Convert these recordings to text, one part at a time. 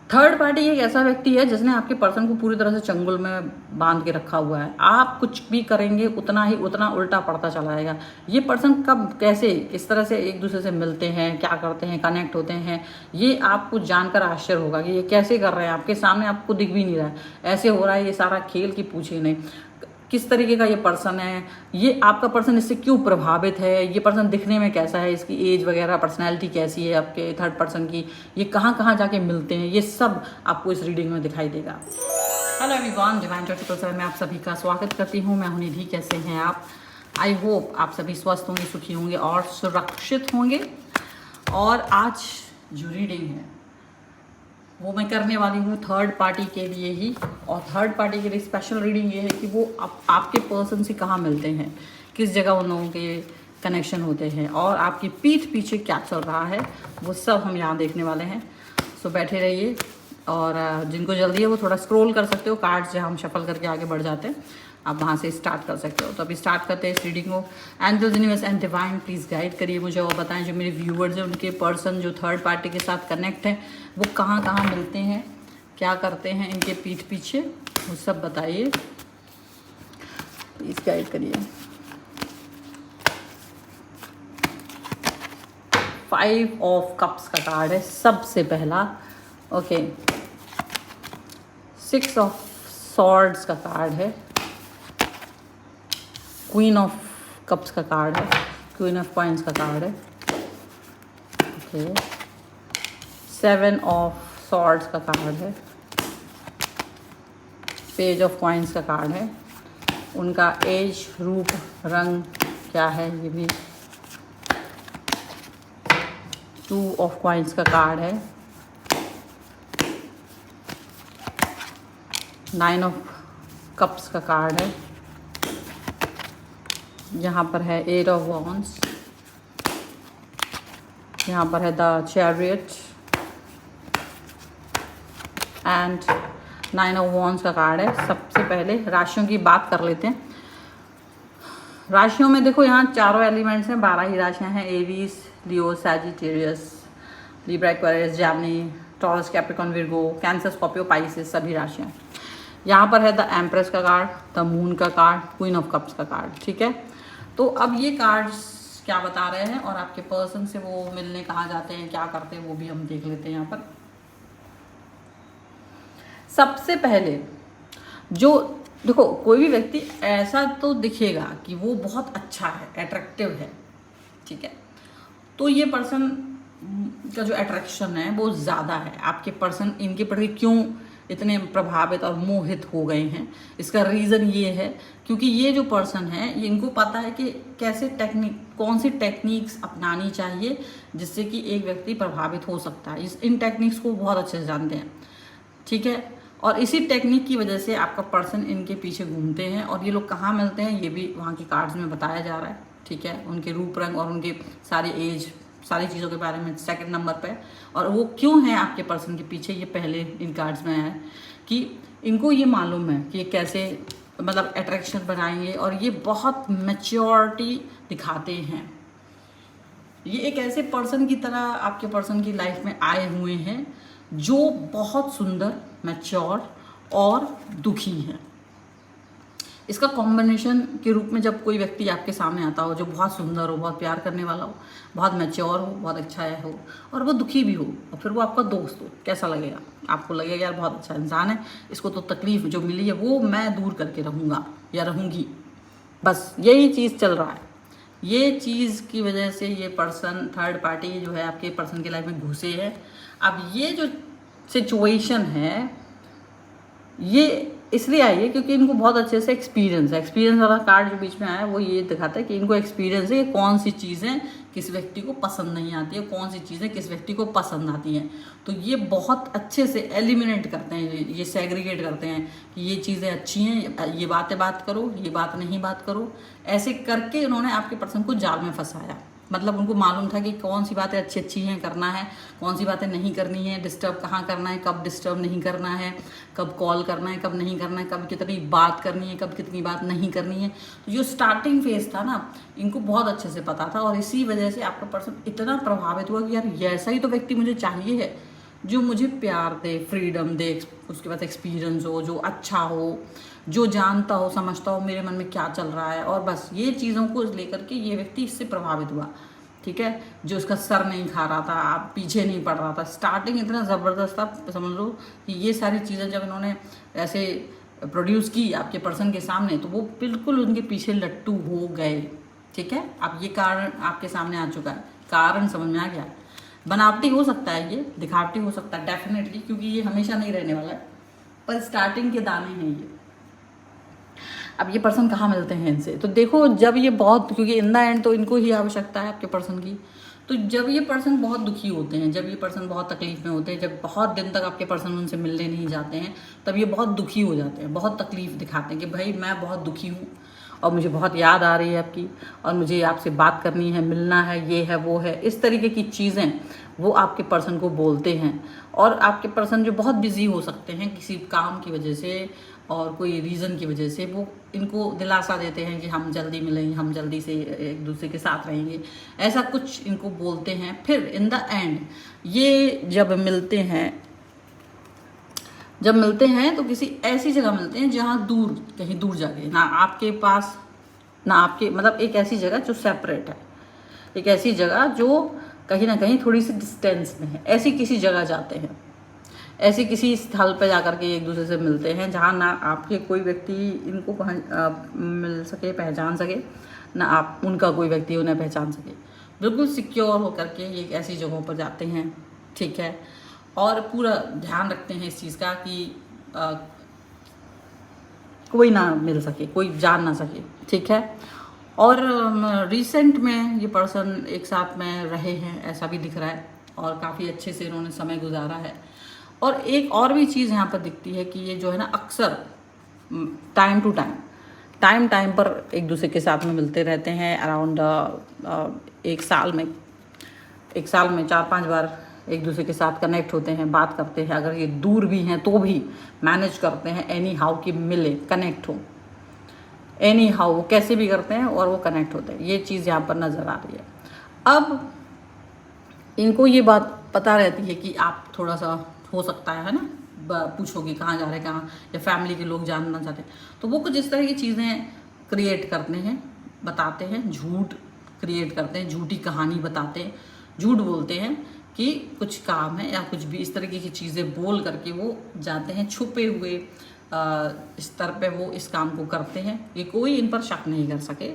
Third party एक ऐसा व्यक्ति है जिसने आपके पर्सन को पूरी तरह से चंगुल में बांध के रखा हुआ है। आप कुछ भी करेंगे उतना उल्टा पड़ता चला जाएगा। ये पर्सन कब कैसे किस तरह से एक दूसरे से मिलते हैं, क्या करते हैं, कनेक्ट होते हैं, ये आपको जानकर आश्चर्य होगा कि ये कैसे कर रहे हैं। आपके सामने आपको दिख भी नहीं रहा है, ऐसे हो रहा है ये सारा खेल की पूछे नहीं। किस तरीके का ये पर्सन है, ये आपका पर्सन इससे क्यों प्रभावित है, ये पर्सन दिखने में कैसा है, इसकी एज वगैरह, पर्सनैलिटी कैसी है आपके थर्ड पर्सन की, ये कहाँ कहाँ जाके मिलते हैं, ये सब आपको इस रीडिंग में दिखाई देगा। हेलो एवरीवन, डिवाइन 24/7 में आप सभी का स्वागत करती हूँ। मैं हूं निधि। कैसे हैं आप? आई होप आप सभी स्वस्थ होंगे, सुखी होंगे और सुरक्षित होंगे। और आज जो रीडिंग है वो मैं करने वाली हूँ थर्ड पार्टी के लिए ही। और थर्ड पार्टी के लिए स्पेशल रीडिंग ये है कि वो आपके पर्सन से कहाँ मिलते हैं, किस जगह उन लोगों के कनेक्शन होते हैं और आपकी पीठ पीछे क्या चल रहा है, वो सब हम यहाँ देखने वाले हैं। सो बैठे रहिए और जिनको जल्दी है वो थोड़ा स्क्रॉल कर सकते हो, कार्ड्स जहाँ हम शफल करके आगे बढ़ जाते हैं, आप वहाँ से स्टार्ट कर सकते हो। तो अभी स्टार्ट करते हैं इस रीडिंग को। Angels, universe and divine please guide करिए मुझे और बताएं जो मेरे व्यूअर्स हैं उनके पर्सन जो थर्ड पार्टी के साथ कनेक्ट हैं वो कहाँ कहाँ मिलते हैं, क्या करते हैं इनके पीठ पीछे, वो सब बताइए प्लीज़, गाइड करिए। 5 ऑफ कप्स का कार्ड है सबसे पहला। ओके, 6 ऑफ सॉर्ड्स का कार्ड है, क्वीन ऑफ कप्स का कार्ड है, क्वीन ऑफ कॉइन्स का कार्ड है। ओके, 7 ऑफ सॉर्ड्स का कार्ड है, पेज ऑफ कॉइन्स का कार्ड है। उनका एज, रूप, रंग क्या है ये भी। 2 ऑफ कॉइन्स का कार्ड है, 9 ऑफ कप्स का कार्ड है। यहाँ पर है 8 ऑफ वॉन्ड्स, यहाँ पर है the chariot and 9 of wands का कार्ड है। सबसे पहले राशियों की बात कर लेते हैं। राशियों में देखो यहाँ चारों एलिमेंट्स हैं, 12 ही राशियाँ हैं। Aries, Leo, Sagittarius, Libra, Aquarius, Gemini, Taurus, Capricorn, Virgo, Cancer, Scorpio, Pisces, सभी राशियाँ। यहाँ पर है द एम्प्रेस का कार्ड, द मून का कार्ड, क्वीन ऑफ कप्स का कार्ड। ठीक है, तो अब ये कार्ड्स क्या बता रहे हैं और आपके पर्सन से वो मिलने कहाँ जाते हैं, क्या करते हैं, वो भी हम देख लेते हैं यहाँ पर। सबसे पहले जो देखो, कोई भी व्यक्ति ऐसा तो दिखेगा कि वो बहुत अच्छा है, अट्रैक्टिव है, ठीक है, तो ये पर्सन का जो अट्रैक्शन है वो ज़्यादा है। आपके पर्सन इनके प्रति क्यों इतने प्रभावित और मोहित हो गए हैं, इसका रीज़न ये है क्योंकि ये जो पर्सन है ये इनको पता है कि कैसे कौन सी टेक्निक्स अपनानी चाहिए जिससे कि एक व्यक्ति प्रभावित हो सकता है। इन टेक्निक्स को बहुत अच्छे से जानते हैं, ठीक है, और इसी टेक्निक की वजह से आपका पर्सन इनके पीछे घूमते हैं। और ये लोग कहाँ मिलते हैं ये भी वहाँ की कार्ड्स में बताया जा रहा है, ठीक है, उनके रूप, रंग और उनके सारी एज, सारी चीज़ों के बारे में सेकंड नंबर पे। और वो क्यों है आपके पर्सन के पीछे ये पहले इन कार्ड्स में है कि इनको ये मालूम है कि ये कैसे मतलब अट्रैक्शन बनाएंगे और ये बहुत मैच्योरिटी दिखाते हैं। ये एक ऐसे पर्सन की तरह आपके पर्सन की लाइफ में आए हुए हैं जो बहुत सुंदर, मैच्योर और दुखी हैं। इसका कॉम्बिनेशन के रूप में जब कोई व्यक्ति आपके सामने आता हो जो बहुत सुंदर हो, बहुत प्यार करने वाला हो, बहुत मैच्योर हो, बहुत अच्छा हो और वो दुखी भी हो और फिर वो आपका दोस्त हो, कैसा लगेगा? आपको लगेगा यार बहुत अच्छा इंसान है, इसको तो तकलीफ जो मिली है वो मैं दूर करके रहूँगा या रहूँगी। बस यही चीज़ चल रहा है। ये चीज़ की वजह से ये पर्सन थर्ड पार्टी जो है आपके पर्सन की लाइफ में घुसे है। अब ये जो सिचुएशन है ये इसलिए आई है क्योंकि इनको बहुत अच्छे से एक्सपीरियंस है। एक्सपीरियंस वाला कार्ड जो बीच में आया है वो ये दिखाता है कि इनको एक्सपीरियंस है कि कौन सी चीज़ें किस व्यक्ति को पसंद नहीं आती है, कौन सी चीज़ें किस व्यक्ति को पसंद आती हैं। तो ये बहुत अच्छे से एलिमिनेट करते हैं, ये सेग्रीगेट करते हैं कि ये चीज़ें अच्छी हैं, ये बातें बात करो, ये बात नहीं बात करो। ऐसे करके इन्होंने आपके पर्सन को जाल में फंसाया। मतलब उनको मालूम था कि कौन सी बातें अच्छी अच्छी हैं करना है, कौन सी बातें नहीं करनी है, डिस्टर्ब कहाँ करना है, कब डिस्टर्ब नहीं करना है, कब कॉल करना है, कब नहीं करना है, कब कितनी बात करनी है, कब कितनी बात नहीं करनी है। तो जो स्टार्टिंग फेज था ना, इनको बहुत अच्छे से पता था और इसी वजह से आपका पर्सन इतना प्रभावित हुआ कि यार ऐसा ही तो व्यक्ति मुझे चाहिए है जो मुझे प्यार दे, फ्रीडम दे, उसके बाद एक्सपीरियंस हो, जो अच्छा हो, जो जानता हो, समझता हो मेरे मन में क्या चल रहा है। और बस ये चीज़ों को लेकर के ये व्यक्ति इससे प्रभावित हुआ, ठीक है। जो उसका सर नहीं खा रहा था, आप पीछे नहीं पड़ रहा था, स्टार्टिंग इतना ज़बरदस्त था, समझ लो कि ये सारी चीज़ें जब इन्होंने ऐसे प्रोड्यूस की आपके पर्सन के सामने, तो वो बिल्कुल उनके पीछे लट्टू हो गए, ठीक है। अब ये कारण आपके सामने आ चुका है, कारण समझ में आ गया। बनावटी हो सकता है, ये दिखावटी हो सकता है डेफिनेटली, क्योंकि ये हमेशा नहीं रहने वाला है, पर स्टार्टिंग के दाने हैं ये। अब ये पर्सन कहाँ मिलते हैं इनसे, तो देखो जब ये बहुत, क्योंकि इन द एंड तो इनको ही आवश्यकता है आपके पर्सन की, तो जब ये पर्सन बहुत दुखी होते हैं, जब ये पर्सन बहुत तकलीफ में होते हैं, जब बहुत दिन तक आपके पर्सन उनसे मिलने नहीं जाते हैं, तब ये बहुत दुखी हो जाते हैं, बहुत तकलीफ दिखाते हैं कि भाई मैं बहुत दुखी हूँ और मुझे बहुत याद आ रही है आपकी, और मुझे आपसे बात करनी है, मिलना है, ये है वो है, इस तरीके की चीज़ें वो आपके पर्सन को बोलते हैं। और आपके पर्सन जो बहुत बिजी हो सकते हैं किसी काम की वजह से और कोई रीज़न की वजह से, वो इनको दिलासा देते हैं कि हम जल्दी मिलेंगे, हम जल्दी से एक दूसरे के साथ रहेंगे, ऐसा कुछ इनको बोलते हैं। फिर इन द एंड ये जब मिलते हैं तो किसी ऐसी जगह मिलते हैं जहाँ दूर, कहीं दूर जाके, ना आपके पास ना आपके, मतलब एक ऐसी जगह जो सेपरेट है, एक ऐसी जगह जो कहीं ना कहीं थोड़ी सी डिस्टेंस में है, ऐसी किसी जगह जाते हैं, ऐसे किसी स्थल पर जाकर के एक दूसरे से मिलते हैं जहाँ ना आपके कोई व्यक्ति इनको मिल सके, पहचान सके, ना आप उनका कोई व्यक्ति उन्हें पहचान सके। बिल्कुल सिक्योर होकर के ये ऐसी जगहों पर जाते हैं, ठीक है। और पूरा ध्यान रखते हैं इस चीज़ का कि कोई ना मिल सके, कोई जान ना सके, ठीक है। और रिसेंट में ये पर्सन एक साथ में रहे हैं, ऐसा भी दिख रहा है, और काफ़ी अच्छे से इन्होंने समय गुजारा है। और एक और भी चीज़ यहाँ पर दिखती है कि ये जो है ना, अक्सर टाइम टू टाइम पर एक दूसरे के साथ में मिलते रहते हैं। अराउंड एक साल में 4-5 बार एक दूसरे के साथ कनेक्ट होते हैं, बात करते हैं। अगर ये दूर भी हैं तो भी मैनेज करते हैं एनी हाउ कि मिले, कनेक्ट हो, एनी हाउ वो कैसे भी करते हैं और वो कनेक्ट होते हैं। ये चीज़ यहाँ पर नज़र आ रही है। अब इनको ये बात पता रहती है कि आप थोड़ा सा हो सकता है ना, पूछोगे कहाँ जा रहे हैं, कहाँ, या फैमिली के लोग जानना चाहते हैं, तो वो कुछ इस तरह की चीज़ें क्रिएट करते हैं, बताते हैं, झूठ क्रिएट करते हैं, झूठी कहानी बताते हैं, झूठ बोलते हैं कि कुछ काम है या कुछ भी इस तरीके की चीज़ें बोल करके वो जाते हैं, छुपे हुए स्तर पे वो इस काम को करते हैं कि कोई इन पर शक नहीं कर सके,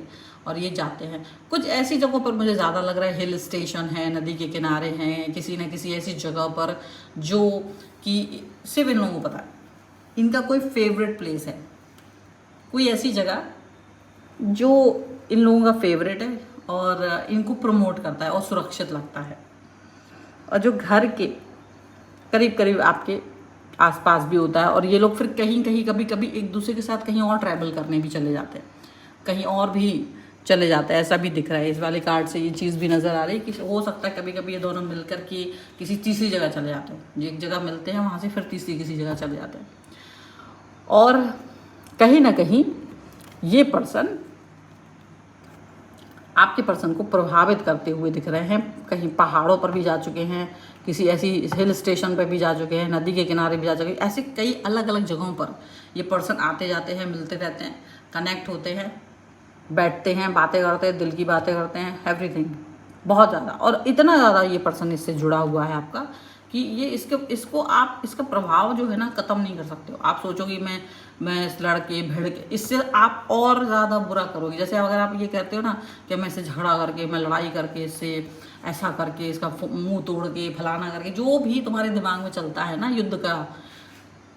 और ये जाते हैं कुछ ऐसी जगहों पर। मुझे ज़्यादा लग रहा है हिल स्टेशन है, नदी के किनारे हैं, किसी न किसी ऐसी जगह पर जो कि सिर्फ इन लोगों को पता है, इनका कोई फेवरेट प्लेस है, कोई ऐसी जगह जो इन लोगों का फेवरेट है और इनको प्रमोट करता है और सुरक्षित लगता है, और जो घर के करीब करीब आपके आसपास भी होता है। और ये लोग फिर कहीं कहीं कभी कभी एक दूसरे के साथ कहीं और ट्रैवल करने भी चले जाते हैं, कहीं और भी चले जाते हैं, ऐसा भी दिख रहा है। इस वाले कार्ड से ये चीज़ भी नज़र आ रही है कि हो सकता है कभी कभी ये दोनों मिलकर के किसी तीसरी जगह चले जाते हैं, एक जगह मिलते हैं वहाँ से फिर तीसरी किसी जगह चले जाते हैं। और कहीं ना कहीं ये पर्सन आपके पर्सन को प्रभावित करते हुए दिख रहे हैं। कहीं पहाड़ों पर भी जा चुके हैं, किसी ऐसी हिल स्टेशन पर भी जा चुके हैं, नदी के किनारे भी जा चुके हैं, ऐसे कई अलग अलग जगहों पर ये पर्सन आते जाते हैं, मिलते रहते हैं, कनेक्ट होते हैं, बैठते हैं, बातें करते हैं, दिल की बातें करते हैं, एवरीथिंग बहुत ज़्यादा। और इतना ज़्यादा ये पर्सन इससे जुड़ा हुआ है आपका कि ये इसको आप इसका प्रभाव जो है ना ख़त्म नहीं कर सकते हो। आप सोचोगे मैं इस लड़के भिड़ के, इससे आप और ज़्यादा बुरा करोगे। जैसे अगर आप ये कहते हो ना कि मैं इससे झगड़ा करके, मैं लड़ाई करके, इससे ऐसा करके, इसका मुंह तोड़ के, फलाना करके, जो भी तुम्हारे दिमाग में चलता है ना युद्ध का,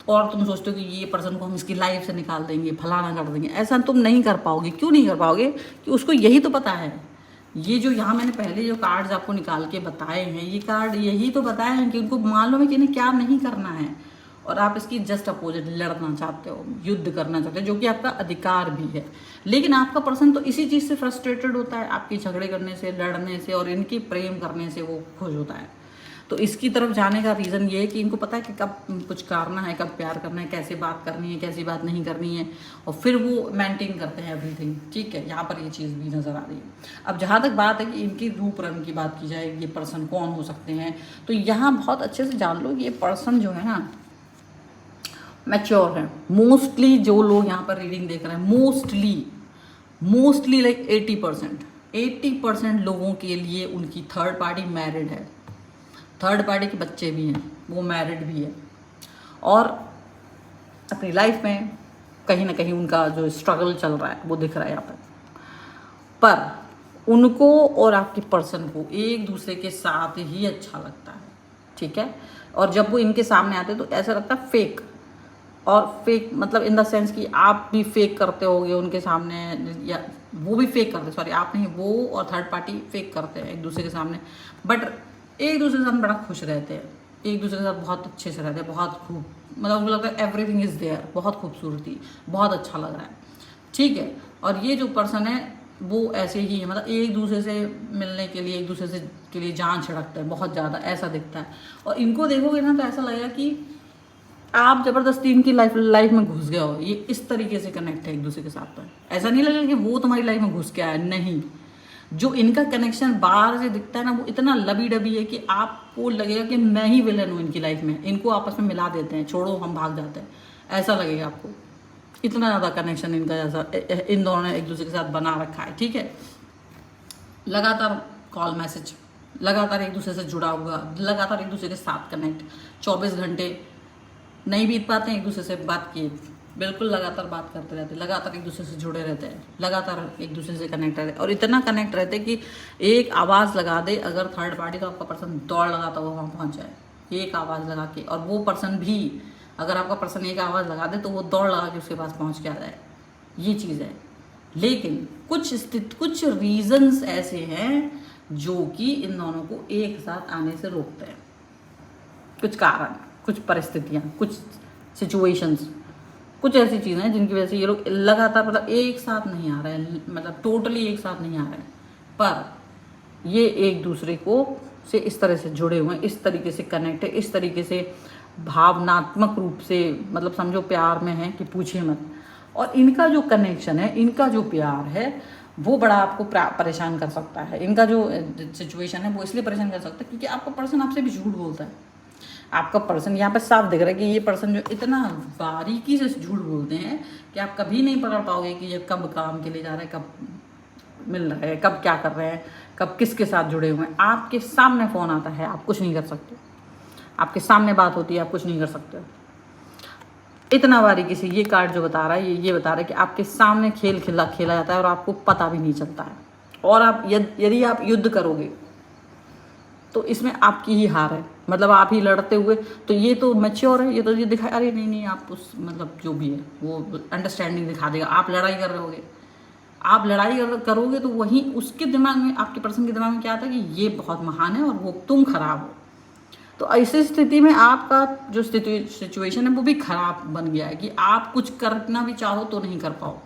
और तुम सोचते हो कि ये पर्सन को हम इसकी लाइफ से निकाल देंगे, फलाना कर देंगे, ऐसा तुम नहीं कर पाओगे। क्यों नहीं कर पाओगे? कि उसको यही तो पता है। ये जो यहाँ मैंने पहले जो कार्ड्स आपको निकाल के बताए हैं, ये कार्ड यही तो बताए हैं कि उनको मालूम है कि इन्हें क्या नहीं करना है, और आप इसकी जस्ट अपोजिट लड़ना चाहते हो, युद्ध करना चाहते हो, जो कि आपका अधिकार भी है। लेकिन आपका पर्सन तो इसी चीज़ से फ्रस्ट्रेटेड होता है, आपकी झगड़े करने से, लड़ने से और इनकी प्रेम करने से वो खुश होता है। तो इसकी तरफ जाने का रीज़न ये है कि इनको पता है कि कब कुछ करना है, कब प्यार करना है, कैसे बात करनी है, कैसी बात नहीं करनी है, और फिर वो मेंटेन करते हैं एवरीथिंग। ठीक है, यहाँ पर ये चीज़ भी नज़र आ रही है। अब जहाँ तक बात है कि इनकी रूप रंग की बात की जाए, ये पर्सन कौन हो सकते हैं, तो यहाँ बहुत अच्छे से जान लो ये पर्सन जो है ना मैच्योर है। मोस्टली जो लोग यहाँ पर रीडिंग देख रहे हैं, मोस्टली लाइक 80% लोगों के लिए उनकी थर्ड पार्टी मैरिड है, थर्ड पार्टी के बच्चे भी हैं, वो मैरिड भी है, और अपनी लाइफ में कहीं ना कहीं उनका जो स्ट्रगल चल रहा है वो दिख रहा है यहाँ पर उनको और आपके पर्सन को एक दूसरे के साथ ही अच्छा लगता है। ठीक है, और जब वो इनके सामने आते तो ऐसा लगता है फेक, और फेक मतलब इन द सेंस कि आप भी फेक करते होगे उनके सामने, या वो भी फेक करते, सॉरी आप नहीं, वो और थर्ड पार्टी फेक करते हैं एक दूसरे के सामने, बट एक दूसरे के साथ बड़ा खुश रहते हैं, एक दूसरे के साथ बहुत अच्छे से रहते हैं, बहुत खूब, मतलब उनको लगता है एवरीथिंग इज़ देयर, बहुत खूबसूरती, बहुत अच्छा लग रहा है। ठीक है, और ये जो पर्सन है वो ऐसे ही है, मतलब एक दूसरे से मिलने के लिए, एक दूसरे से के लिए जान छिड़कते हैं बहुत ज़्यादा, ऐसा दिखता है। और इनको देखोगे ना तो ऐसा लगेगा कि आप ज़बरदस्ती इनकी लाइफ में घुस गए हो, ये इस तरीके से कनेक्ट है एक दूसरे के साथ। पर ऐसा नहीं लगेगा कि वो तुम्हारी लाइफ में घुस के आया, नहीं, जो इनका कनेक्शन बाहर से दिखता है ना वो इतना लबी डबी है कि आपको लगेगा कि मैं ही विलन हूँ इनकी लाइफ में, इनको आपस में मिला देते हैं, छोड़ो हम भाग जाते हैं, ऐसा लगेगा आपको। इतना ज़्यादा कनेक्शन इनका जैसा इन दोनों ने एक दूसरे के साथ बना रखा है। ठीक है, लगातार कॉल मैसेज, लगातार एक दूसरे से जुड़ा हुआ, लगातार एक दूसरे के साथ कनेक्ट, 24 घंटे नहीं बीत पाते हैं एक दूसरे से बात किए, बिल्कुल लगातार बात करते रहते, लगातार एक दूसरे से जुड़े रहते हैं, लगातार एक दूसरे से कनेक्ट रहते हैं, और इतना कनेक्ट रहते हैं कि एक आवाज़ लगा दे अगर थर्ड पार्टी तो आपका पर्सन दौड़ लगाता हुआ वहाँ पहुँच जाए, एक आवाज़ लगा के, और वो पर्सन भी अगर आपका पर्सन एक आवाज़ लगा दे तो वो दौड़ लगा के उसके पास पहुँच के आ जाए, ये चीज़ है। लेकिन कुछ रीजंस ऐसे हैं जो कि इन दोनों को एक साथ आने से रोकते हैं, कुछ कारण, कुछ परिस्थितियाँ, कुछ सिचुएशंस, कुछ ऐसी चीज़ें हैं जिनकी वजह से ये लोग लगातार मतलब एक साथ नहीं आ रहे हैं, मतलब टोटली एक साथ नहीं आ रहे हैं, पर ये एक दूसरे को से इस तरह से जुड़े हुए हैं, इस तरीके से कनेक्ट है, इस तरीके से भावनात्मक रूप से, मतलब समझो प्यार में है कि पूछिए मत। और इनका जो कनेक्शन है, इनका जो प्यार है वो बड़ा आपको परेशान कर सकता है। इनका जो सिचुएशन है वो इसलिए परेशान कर सकता है क्योंकि आपका पर्सन आपसे भी झूठ बोलता है। आपका पर्सन यहाँ पे साफ दिख रहा है कि ये पर्सन जो इतना बारीकी से झूठ बोलते हैं कि आप कभी नहीं पकड़ पाओगे कि ये कब काम के लिए जा रहे हैं, कब मिल रहे हैं, कब क्या कर रहे हैं, कब किसके साथ जुड़े हुए हैं। आपके सामने फ़ोन आता है, आप कुछ नहीं कर सकते, आपके सामने बात होती है, आप कुछ नहीं कर सकते। इतना बारीकी से ये कार्ड जो बता रहा है ये बता रहा है कि आपके सामने खेल खेला जाता है और आपको पता भी नहीं चलता है, और आप यदि आप युद्ध करोगे तो इसमें आपकी ही हार है, मतलब आप ही लड़ते हुए, तो ये तो मैच्योर है, ये तो ये दिखा, अरे नहीं आप उस मतलब जो भी है वो अंडरस्टैंडिंग दिखा देगा। आप लड़ाई कर रहे होगे, आप लड़ाई करोगे तो वहीं उसके दिमाग में, आपके पर्सन के दिमाग में क्या आता है कि ये बहुत महान है और वो तुम खराब हो। तो ऐसी स्थिति में आपका जो सिचुएशन है वो भी खराब बन गया है कि आप कुछ करना भी चाहो तो नहीं कर पाओ,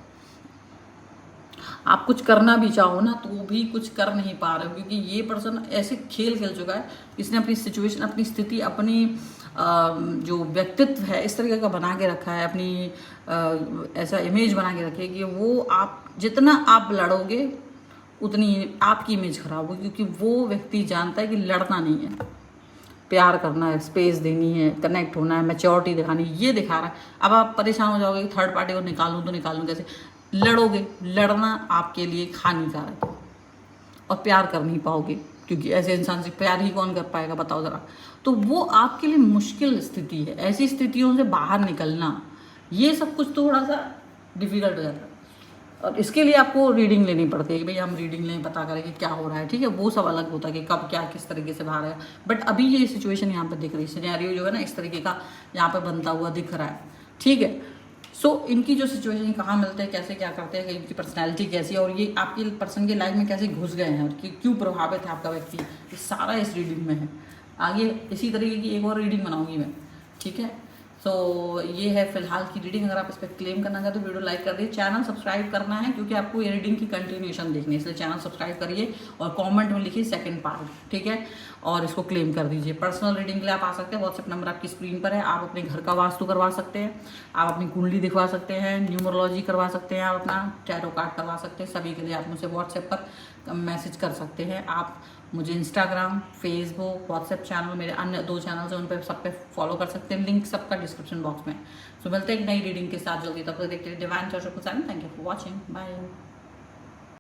आप कुछ करना भी चाहो ना तो भी कुछ कर नहीं पा रहे हो, क्योंकि ये पर्सन ऐसे खेल चुका है, इसने अपनी सिचुएशन, अपनी स्थिति, अपनी जो व्यक्तित्व है इस तरीके का बना के रखा है, अपनी ऐसा इमेज बना के रखी है कि वो आप जितना आप लड़ोगे उतनी आपकी इमेज खराब होगी, क्योंकि वो व्यक्ति जानता है कि लड़ना नहीं है, प्यार करना है, स्पेस देनी है, कनेक्ट होना है, मैच्योरिटी दिखानी है, ये दिखा रहा है। अब आप परेशान हो जाओगे कि थर्ड पार्टी को निकालूं तो निकालूं कैसे, लड़ोगे, लड़ना आपके लिए हानिकारक है और प्यार कर नहीं पाओगे, क्योंकि ऐसे इंसान से प्यार ही कौन कर पाएगा बताओ ज़रा। तो वो आपके लिए मुश्किल स्थिति है, ऐसी स्थितियों से बाहर निकलना, ये सब कुछ थोड़ा सा डिफिकल्ट हो जाता है, और इसके लिए आपको रीडिंग लेनी पड़ती है कि भाई हम रीडिंग लें, पता करें कि क्या हो रहा है। ठीक है, वो सब अलग होता है कि कब क्या किस तरीके से बाहर है, बट अभी ये सिचुएशन यहाँ पर दिख रही है, सिनेरियो जो है ना इस तरीके का यहाँ पर बनता हुआ दिख रहा है। ठीक है, सो इनकी जो सिचुएशन कहाँ मिलते हैं, कैसे क्या करते हैं, इनकी पर्सनैलिटी कैसी है, और ये आपके पर्सन की लाइफ में कैसे घुस गए हैं और क्यों प्रभावित है आपका व्यक्ति, ये सारा इस रीडिंग में है। आगे इसी तरीके की एक और रीडिंग बनाऊंगी मैं, ठीक है, सो ये है फिलहाल की रीडिंग। अगर आप इस पर क्लेम करना चाहते तो वीडियो लाइक कर दीजिए, चैनल सब्सक्राइब करना है क्योंकि आपको ये रीडिंग की कंटिन्यूएशन देखनी है, इसलिए चैनल सब्सक्राइब करिए और कमेंट में लिखिए सेकंड पार्ट, ठीक है, और इसको क्लेम कर दीजिए। पर्सनल रीडिंग के लिए आप आ सकते हैं, व्हाट्सएप नंबर आपकी स्क्रीन पर है। आप अपने घर का वास्तु करवा सकते हैं, आप अपनी कुंडली दिखवा सकते हैं, न्यूमरोलॉजी करवा सकते हैं, आप अपना टैरो कार्ड करवा सकते हैं। सभी के लिए आप मुझे व्हाट्सएप पर मैसेज कर सकते हैं। आप मुझे इंस्टाग्राम, फेसबुक, व्हाट्सएप चैनल, मेरे अन्य 2 चैनल्स हैं, उन पर सब पे फॉलो कर सकते हैं, लिंक सबका डिस्क्रिप्शन बॉक्स में। सो मिलते हैं एक नई रीडिंग के साथ जल्दी, तब तक देखते हैं डिवाइन चर्च ऑफ कुसैन। Thank you for watching, bye.